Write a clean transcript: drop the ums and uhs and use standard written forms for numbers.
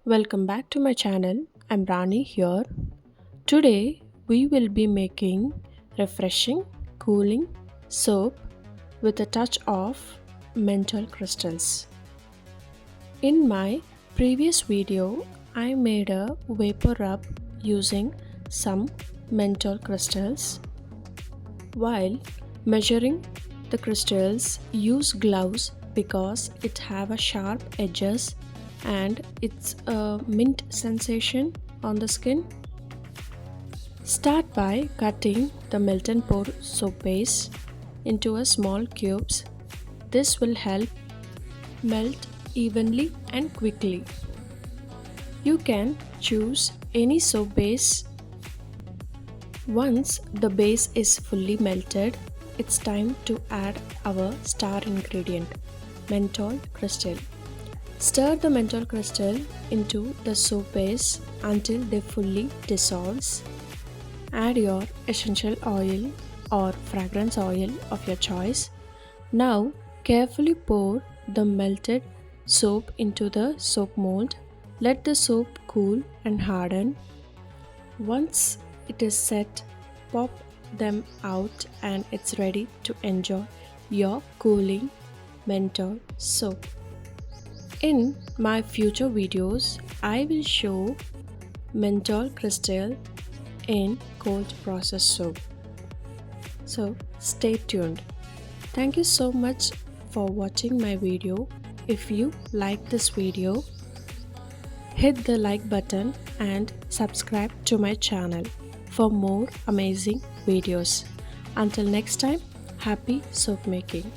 Welcome back to my channel. I'm Rani here. Today we will be making refreshing, cooling soap with a touch of menthol crystals. In my previous video, I made a vapor rub using some menthol crystals. While measuring the crystals, use gloves because it have a sharp edges and it's a mint sensation on the skin. Start by cutting the melt and pour soap base into a small cubes. This will help melt evenly and quickly. You can choose any soap base. Once the base is fully melted, it's time to add our star ingredient, menthol crystal. Stir the menthol crystal into the soap base until they fully dissolves. Add your essential oil or fragrance oil of your choice. Now carefully pour the melted soap into the soap mold. Let the soap cool and harden. Once it is set, pop them out and it's ready to enjoy your cooling menthol soap. In my future videos, I will show menthol crystal in cold process soap. So stay tuned. Thank you so much for watching my video. If you like this video, hit the like button and subscribe to my channel for more amazing videos. Until next time, happy soap making.